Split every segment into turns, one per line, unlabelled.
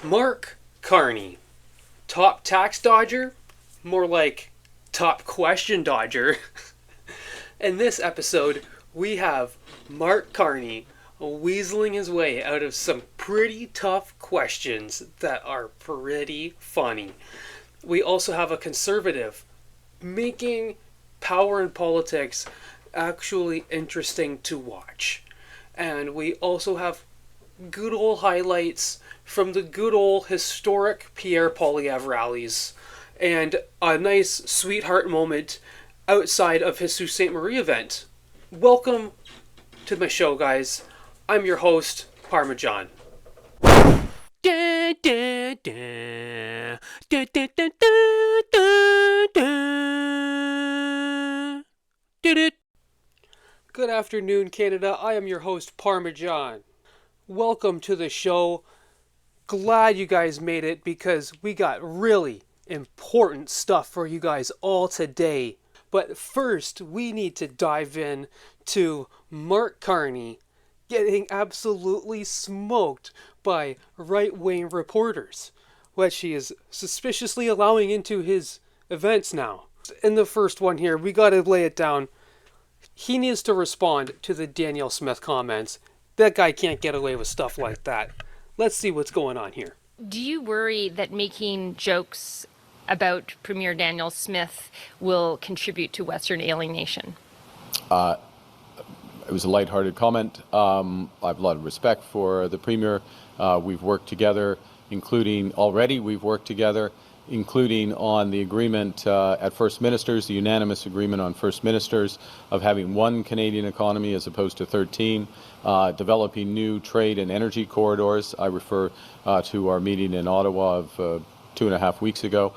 Mark Carney, top tax dodger? More like top question dodger. In this episode, we have Mark Carney weaseling his way out of some pretty tough questions that are pretty funny. We also have a conservative making power in politics actually interesting to watch. And we also have good old highlights from the good old historic Pierre Poilievre rallies and a nice sweetheart moment outside of his Sault Ste. Marie event. Welcome to my show, guys. I'm your host, Parmesan. Good afternoon, Canada. I am your host, Parmesan. Welcome to the show. Glad you guys made it because we got really important stuff for you guys all today. But first, we need to dive in to Mark Carney getting absolutely smoked by right-wing reporters, which he is suspiciously allowing into his events now. In the first one here, we gotta lay it down. He needs to respond to the Daniel Smith comments. That guy can't get away with stuff like that. Let's see what's going on here.
Do you worry that making jokes about Premier Daniel Smith will contribute to Western alienation?
It was a lighthearted comment. I have a lot of respect for the Premier. We've worked together, including on the agreement at First Ministers, the unanimous agreement on First Ministers of having one Canadian economy as opposed to 13, developing new trade and energy corridors. I refer to our meeting in Ottawa of 2.5 weeks ago.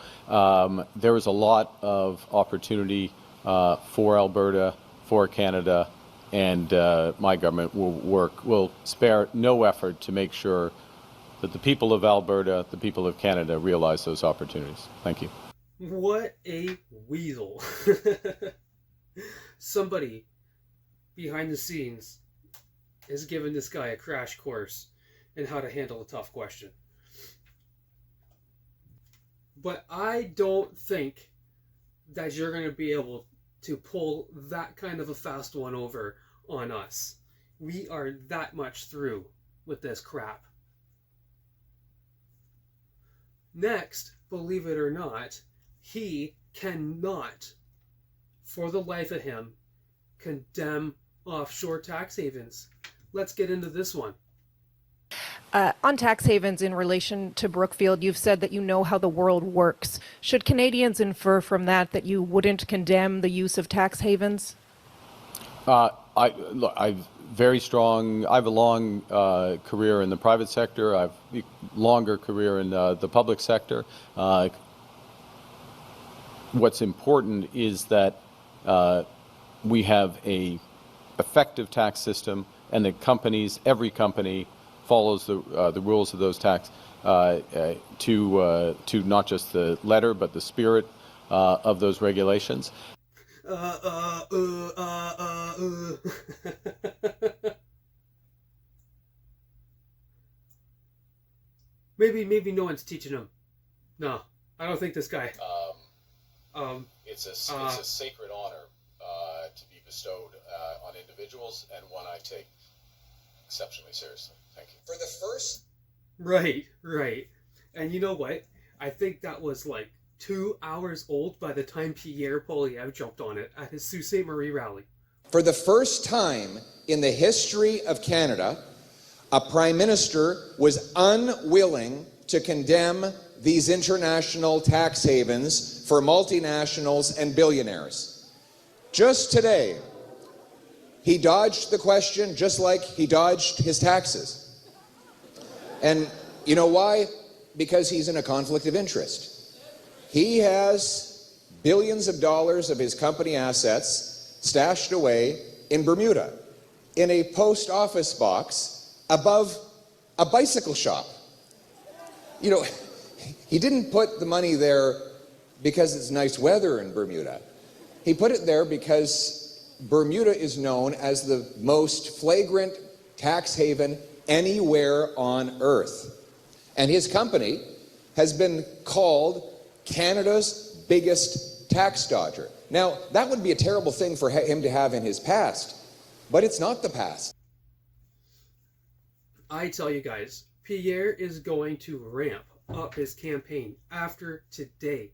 There is a lot of opportunity for Alberta, for Canada, and my government will spare no effort to make sure that the people of Alberta, the people of Canada realize those opportunities. Thank you.
What a weasel. Somebody behind the scenes is giving this guy a crash course in how to handle a tough question. But I don't think that you're going to be able to pull that kind of a fast one over on us. We are that much through with this crap. Next, believe it or not, he cannot, for the life of him, condemn offshore tax havens. Let's get into this one.
On tax havens in relation to Brookfield, you've said that you know how the world works. Should Canadians infer from that that you wouldn't condemn the use of tax havens?
I have a long career in the private sector. I have a longer career in the public sector. What's important is that we have a effective tax system, and that every company follows the rules of those tax to not just the letter but the spirit of those regulations.
Maybe no one's teaching him. No, I don't think this guy.
It's a sacred honor to be bestowed on individuals, and one I take exceptionally seriously. Thank you. For the first.
Right. And you know what? I think that was like 2 hours old by the time Pierre Poilievre jumped on it at his Sault Ste. Marie rally.
For the first time in the history of Canada, a Prime Minister was unwilling to condemn these international tax havens for multinationals and billionaires. Just today, he dodged the question just like he dodged his taxes. And you know why? Because he's in a conflict of interest. He has billions of dollars of his company assets stashed away in Bermuda in a post office box above a bicycle shop. You know, he didn't put the money there because it's nice weather in Bermuda. He put it there because Bermuda is known as the most flagrant tax haven anywhere on earth. And his company has been called Canada's biggest tax dodger. Now, that would be a terrible thing for him to have in his past, but it's not the past.
I tell you guys, Pierre is going to ramp up his campaign after today.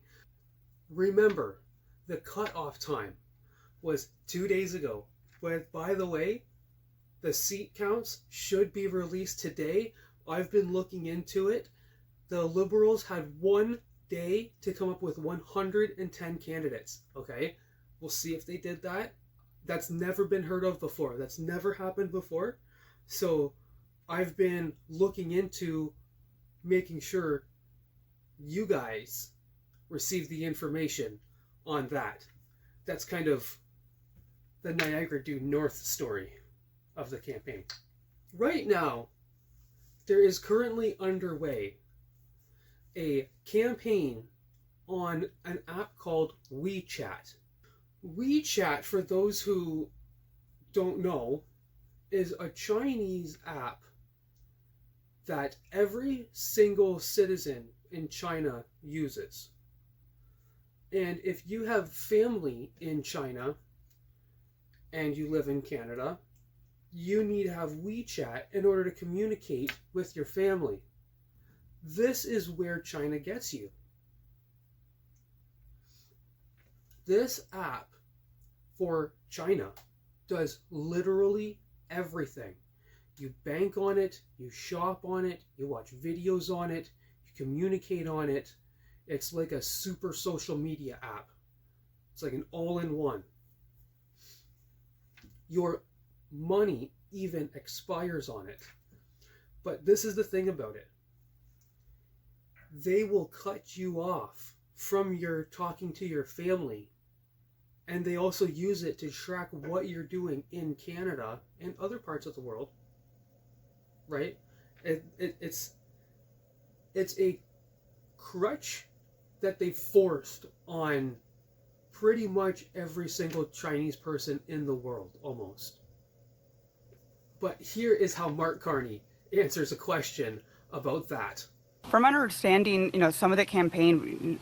Remember, the cutoff time was 2 days ago. But by the way, the seat counts should be released today. I've been looking into it. The Liberals had 1 day to come up with 110 candidates. Okay, we'll see if they did that. That's never been heard of before. That's never happened before. So I've been looking into making sure you guys receive the information on that. That's kind of the Niagara due north story of the campaign. Right now, there is currently underway a campaign on an app called WeChat. WeChat, for those who don't know, is a Chinese app that every single citizen in China uses. And if you have family in China and you live in Canada, you need to have WeChat in order to communicate with your family. This is where China gets you. This app for China does literally everything. You bank on it, you shop on it, you watch videos on it, you communicate on it. It's like a super social media app. It's like an all-in-one. Your money even expires on it. But this is the thing about it. They will cut you off from your talking to your family. And they also use it to track what you're doing in Canada and other parts of the world. Right? It's a crutch that they forced on pretty much every single Chinese person in the world, almost. But here is how Mark Carney answers a question about that.
From my understanding, some of the campaign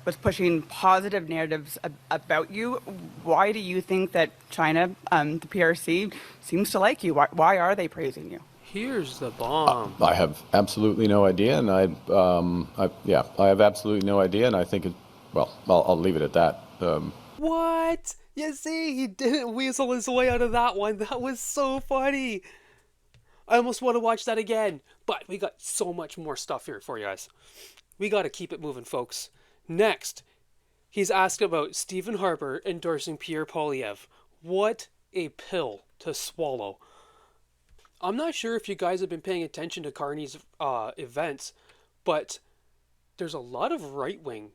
was pushing positive narratives about you. Why do you think that China, the PRC, seems to like you? Why are they praising you?
Here's the bomb.
I have absolutely no idea, and I have absolutely no idea, and I think I'll leave it at that.
What? You see, he didn't weasel his way out of that one. That was so funny. I almost want to watch that again, but we got so much more stuff here for you guys. We got to keep it moving, folks. Next, he's asked about Stephen Harper endorsing Pierre Poilievre. What a pill to swallow. I'm not sure if you guys have been paying attention to Carney's events, but there's a lot of right-wing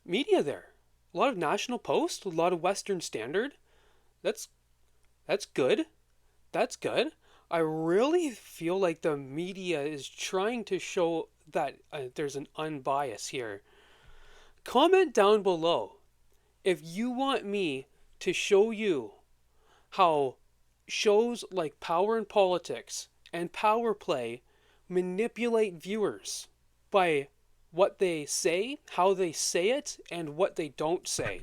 media there. A lot of National Post, a lot of Western Standard. That's good. That's good. I really feel like the media is trying to show that there's an unbias here. Comment down below if you want me to show you how shows like Power and Politics and Power Play manipulate viewers by what they say, how they say it, and what they don't say.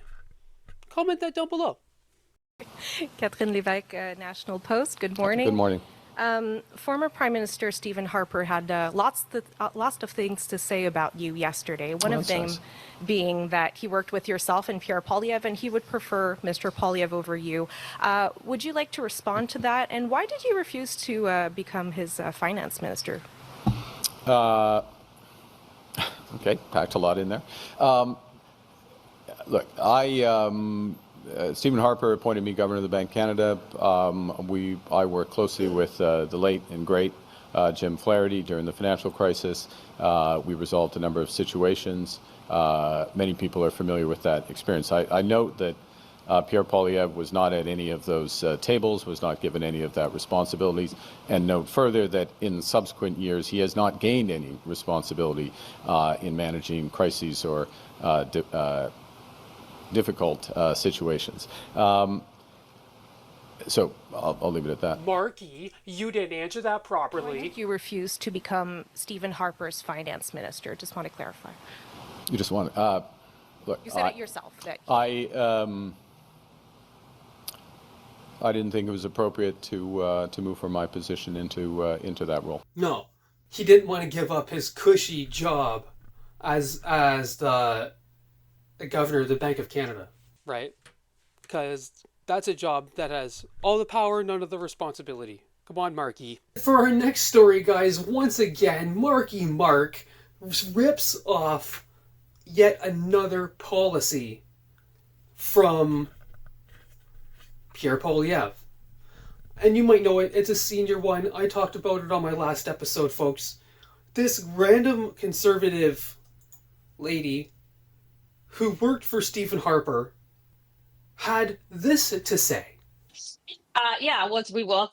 Comment that down below.
Catherine Lévesque, National Post. Good morning.
Good morning.
Former Prime Minister Stephen Harper had lots of things to say about you yesterday. One of them
nice.
being that he worked with yourself and Pierre Poilievre, and he would prefer Mr. Poilievre over you. Would you like to respond to that? And why did you refuse to become his finance minister?
Okay, packed a lot in there. Look, Stephen Harper appointed me Governor of the Bank of Canada. I worked closely with the late and great Jim Flaherty during the financial crisis. We resolved a number of situations. Many people are familiar with that experience. I note that Pierre Poilievre was not at any of those tables, was not given any of that responsibilities, and note further that in subsequent years he has not gained any responsibility in managing crises or difficult situations. So I'll leave it at that.
Marky, you didn't answer that
I
properly.
think you refused to become Stephen Harper's finance minister. Just want to clarify.
You just want look.
You said it yourself. That
I didn't think it was appropriate to move from my position into that role.
No, he didn't want to give up his cushy job as the governor of the Bank of Canada, right? Because that's a job that has all the power, none of the responsibility. Come on, Marky. For our next story, guys, once again, Marky Mark rips off yet another policy from Pierre Poilievre. And you might know it, it's a senior one. I talked about it on my last episode, folks. This random conservative lady who worked for Stephen Harper had this to say.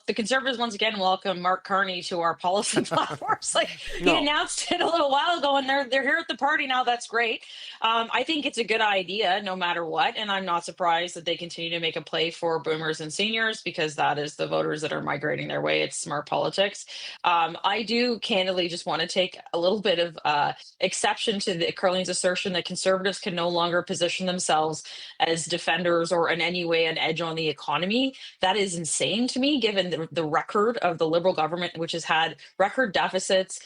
The Conservatives once again welcome Mark Carney to our policy platforms. He
No.
announced it a little while ago, and they're here at the party now. That's great. I think it's a good idea, no matter what, and I'm not surprised that they continue to make a play for boomers and seniors because that is the voters that are migrating their way. It's smart politics. I do candidly just want to take a little bit of exception to Carlene's assertion that Conservatives can no longer position themselves as defenders or in any way an edge on the economy. That is insane to me, given the record of the Liberal government, which has had record deficits,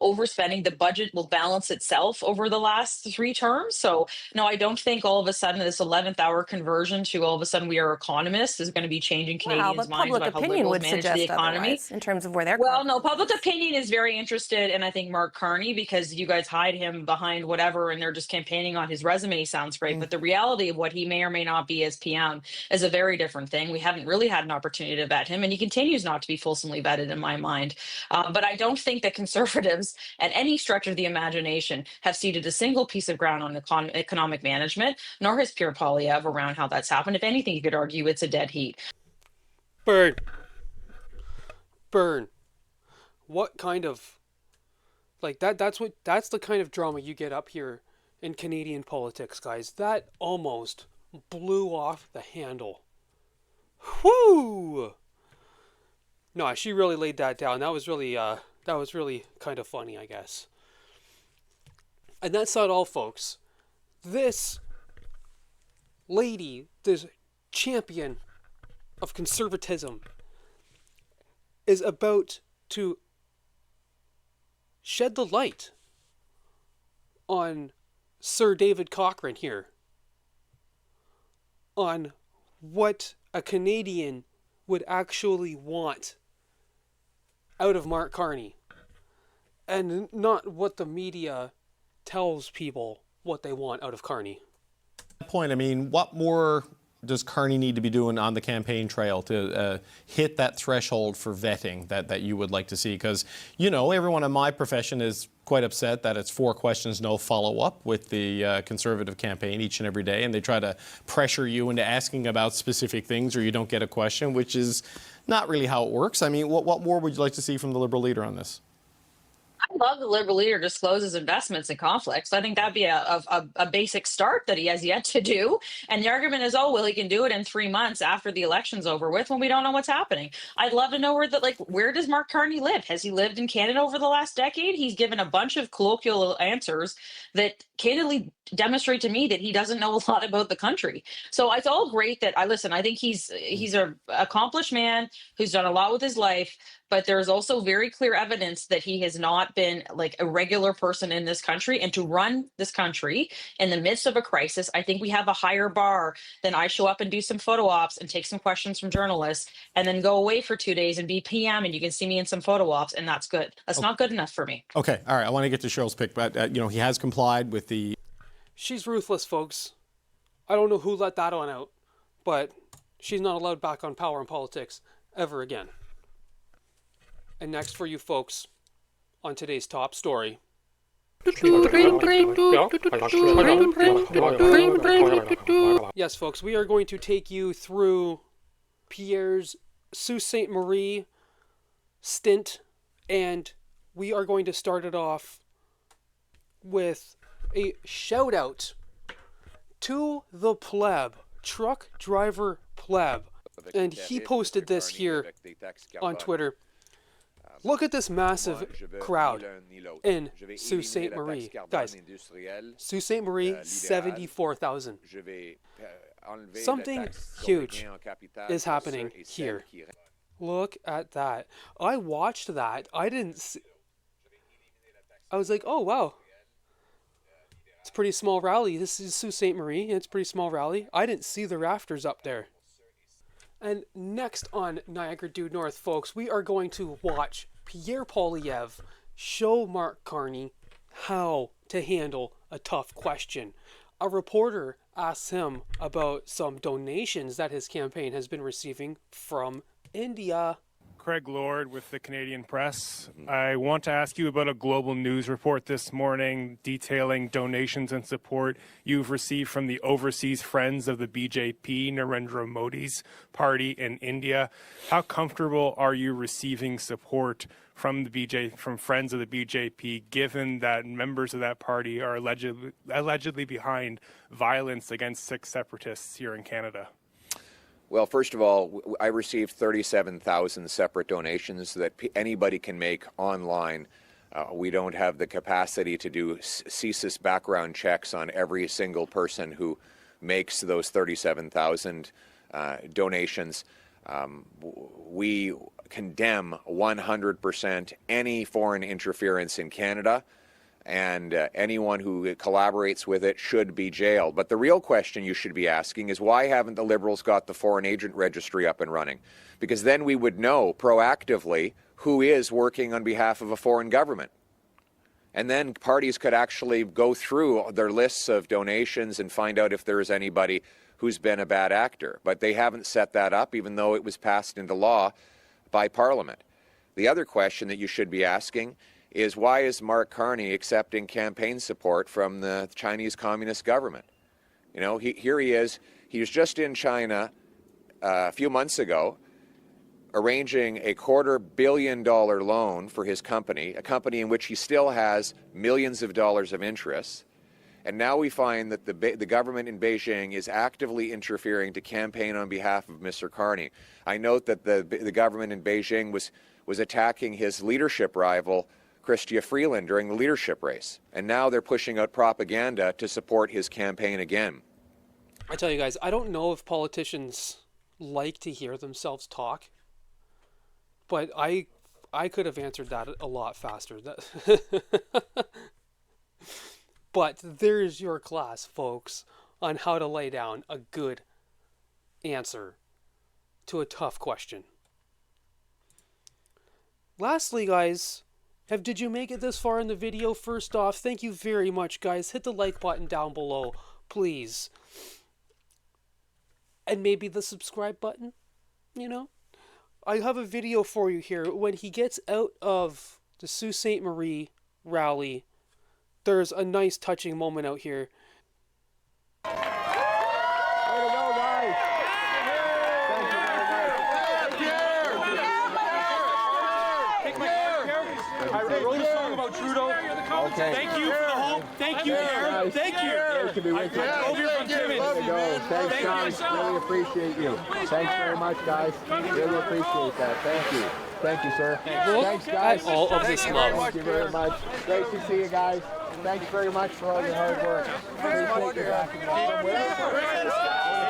overspending. The budget will balance itself over the last 3 terms. So, no, I don't think all of a sudden this 11th hour conversion to all of a sudden we are economists is going to be changing Canadians' minds about how Liberals manage the economy.
In terms of where they're
Well, no, public opinion is very interested in, I think, Mark Carney, because you guys hide him behind whatever and they're just campaigning on his resume. Sounds great. But the reality of what he may or may not be as PM is a very different thing. We haven't really had an opportunity to vet him, and he continues not to be fulsomely vetted in my mind. But I don't think that Conservatives at any stretch of the imagination have ceded a single piece of ground on economic management, nor has Pierre Poilievre around how that's happened. If anything, you could argue it's a dead heat.
Burn. What kind of that's the kind of drama you get up here in Canadian politics, guys. That almost blew off the handle. Whoo! No, she really laid that down. That was really kind of funny, I guess. And that's not all, folks. This lady, this champion of conservatism, is about to shed the light on Sir David Cochrane here, on what a Canadian would actually want out of Mark Carney, and not what the media tells people what they want out of Carney.
Point, I mean, what more does Carney need to be doing on the campaign trail to hit that threshold for vetting that you would like to see? Because, everyone in my profession is quite upset that it's 4 questions, no follow-up with the Conservative campaign each and every day, and they try to pressure you into asking about specific things or you don't get a question, which is not really how it works. I mean, what more would you like to see from the Liberal leader on this?
I love the Liberal leader discloses investments and conflicts. I think that'd be a basic start that he has yet to do. And the argument is, he can do it in 3 months after the election's over with when we don't know what's happening. I'd love to know where does Mark Carney live? Has he lived in Canada over the last decade? He's given a bunch of colloquial answers that candidly demonstrate to me that he doesn't know a lot about the country. So it's all great that I think he's an accomplished man who's done a lot with his life. But there's also very clear evidence that he has not been a regular person in this country. And to run this country in the midst of a crisis, I think we have a higher bar than I show up and do some photo ops and take some questions from journalists and then go away for 2 days and be PM and you can see me in some photo ops, and that's good. That's not good enough for me.
Okay, all right. I want to get to Cheryl's pick, but he has complied with the.
She's ruthless, folks. I don't know who let that on out, but she's not allowed back on power in politics ever again. And next for you folks, on today's top story. Yes, folks, we are going to take you through Pierre's Sault Ste. Marie stint, and we are going to start it off with a shout out to the pleb, truck driver pleb. And he posted this here on Twitter. Look at this massive crowd in Sault Ste. Marie. Guys, Sault Ste. Marie, 74,000. Something huge is happening here. Look at that. I watched that. I didn't see... I was like, oh, wow. It's a pretty small rally. This is Sault Ste. Marie. It's a pretty small rally. I didn't see the rafters up there. And next on Niagara Due North, folks, we are going to watch Pierre Poilievre show Mark Carney how to handle a tough question. A reporter asks him about some donations that his campaign has been receiving from India.
Craig Lord with the Canadian Press. I want to ask you about a global news report this morning detailing donations and support you've received from the overseas friends of the BJP, Narendra Modi's party in India. How comfortable are you receiving support from from friends of the BJP, given that members of that party are allegedly behind violence against Sikh separatists here in Canada?
Well, first of all, I received 37,000 separate donations that anybody can make online. We don't have the capacity to do CSIS background checks on every single person who makes those 37,000 donations. We condemn 100% any foreign interference in Canada, and anyone who collaborates with it should be jailed. But the real question you should be asking is, why haven't the Liberals got the foreign agent registry up and running? Because then we would know proactively who is working on behalf of a foreign government. And then parties could actually go through their lists of donations and find out if there is anybody who's been a bad actor. But they haven't set that up, even though it was passed into law by Parliament. The other question that you should be asking is, why is Mark Carney accepting campaign support from the Chinese Communist government? You know, here he is. He was just in China a few months ago, arranging a $250 million loan for his company, a company in which he still has millions of dollars of interest. And now we find that the government in Beijing is actively interfering to campaign on behalf of Mr. Carney. I note that the government in Beijing was attacking his leadership rival, Chrystia Freeland, during the leadership race. And now they're pushing out propaganda to support his campaign again.
I tell you guys, I don't know if politicians like to hear themselves talk, but I could have answered that a lot faster. But there's your class, folks, on how to lay down a good answer to a tough question. Lastly, guys, did you make it this far in the video? First off, thank you very much, guys. Hit the like button down below, please. And maybe the subscribe button, you know? I have a video for you here. When he gets out of the Sault Ste. Marie rally, there's a nice touching moment out here.
Way to go, guys! Thank you very much. Pierre!
I wrote a song about Trudeau.
Okay.
Thank you for the whole. Thank you, Pierre. Thank you.
I
drove here from Timmins.
Thanks, guys. Really appreciate you. Thanks very much, guys. Really appreciate that. Thank you. Thank you, sir. Thanks, guys.
All of this love.
Thank you very much. Great to see you guys. Thanks very much for all your hard work. Appreciate you back in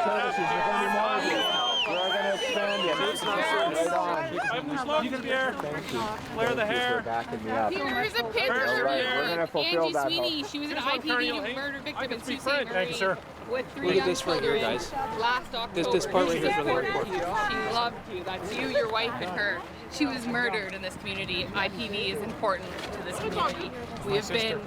services with any more of you. We're going to expand it. Right on.
You can Pierre.
Thank you.
Flare the hair.
Backing me up.
Here's a picture
All right, we're
of
going to fulfill
Angie
that
Sweeney.
hope.
She was an IPD murder victim in Sault Ste. Marie.
Thank you, sir.
With 3
Look at
young
this right here,
children
guys.
last October.
This part right here is really
supported
important.
you. She loved you. That's you, your wife, and her. She was murdered in this community. IPD is important to this community. We have been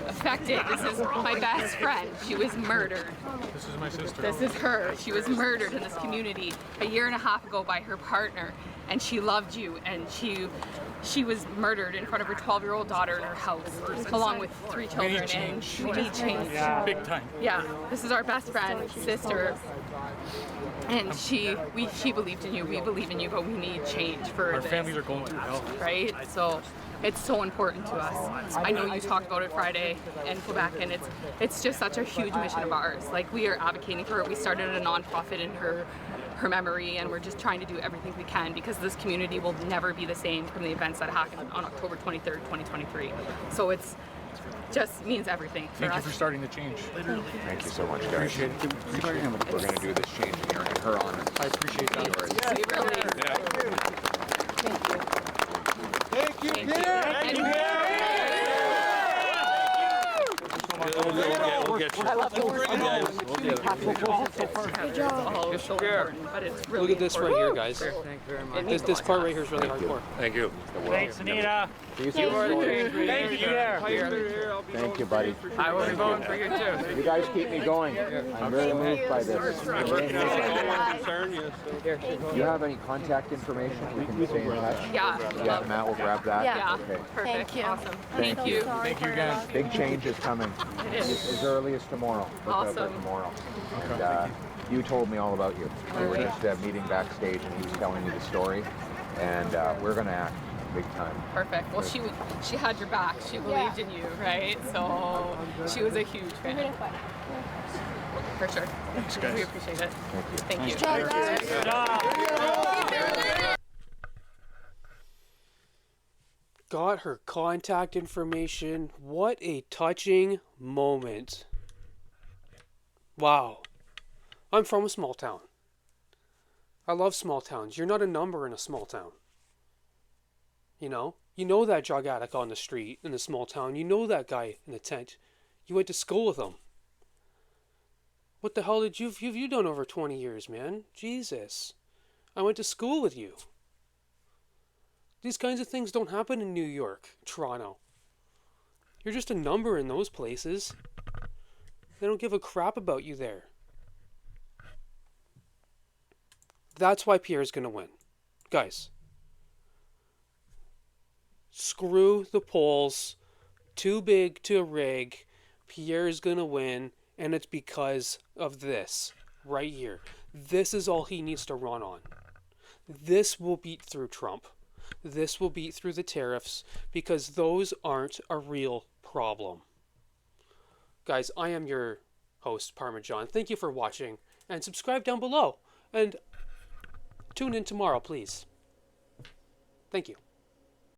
affected. This is my best friend. She was murdered.
This is my sister.
This is her. She was murdered in this community a year and a half ago by her partner, and she loved you, and she was murdered in front of her 12-year-old daughter in her house, along with 3 children, and we need change.
Yeah, big time.
Yeah, this is our best friend, sister, and she believed in you, we believe in you, but we need change for
Our
this.
families are going through hell.
Right? So it's so important to us. I know you talked about it Friday in Quebec, and it's just such a huge mission of ours. Like, we are advocating for it. We started a nonprofit in her memory, and we're just trying to do everything we can because this community will never be the same from the events that happened on October 23rd, 2023. So it's just means everything for
Thank
us.
you for starting the change. Literally.
Thank you so much, guys.
Appreciate it.
We're going to do this change in her honor.
I appreciate that.
We really.
Thank you, Pierre.
Thank you.
We'll get you.
I love the
We'll get it.
Good job. Oh, so important, but it's really
Look at this right here, guys.
Thank you very much.
This part right here is really hardcore.
Thank you.
Thanks, Anita.
Thank
you, Pierre.
Thank you, buddy.
I will be voting for you too.
You guys keep me going. I'm very moved by this. Do you have any contact information? We can stay in touch.
Yeah.
Yeah, Matt will grab that.
Yeah.
Okay.
Perfect. Awesome.
Thank you.
Thank you again.
Big change is coming.
It is.
As early as tomorrow. Look out for
Awesome.
tomorrow. And you told me all about you. We were just meeting backstage, and he was telling me the story. And we're going to act big time.
Perfect. Well, she had your back. She believed in you, right? So she was a huge fan. For sure.
Thanks, guys.
We appreciate it.
Thank you.
Thank you.
Got her contact information. What a touching moment. Wow. I'm from a small town. I love small towns. You're not a number in a small town. You know that drug addict on the street in the small town. You know that guy in the tent. You went to school with him. What the hell have you done over 20 years, man? Jesus. I went to school with you. These kinds of things don't happen in New York, Toronto. You're just a number in those places. They don't give a crap about you there. That's why Pierre's going to win. Guys, screw the polls. Too big to rig. Pierre's going to win, and it's because of this right here. This is all he needs to run on. This will beat through Trump. This will beat through the tariffs because those aren't a real problem. Guys, I am your host, Parmesan. Thank you for watching, and subscribe down below. And tune in tomorrow, please. Thank you.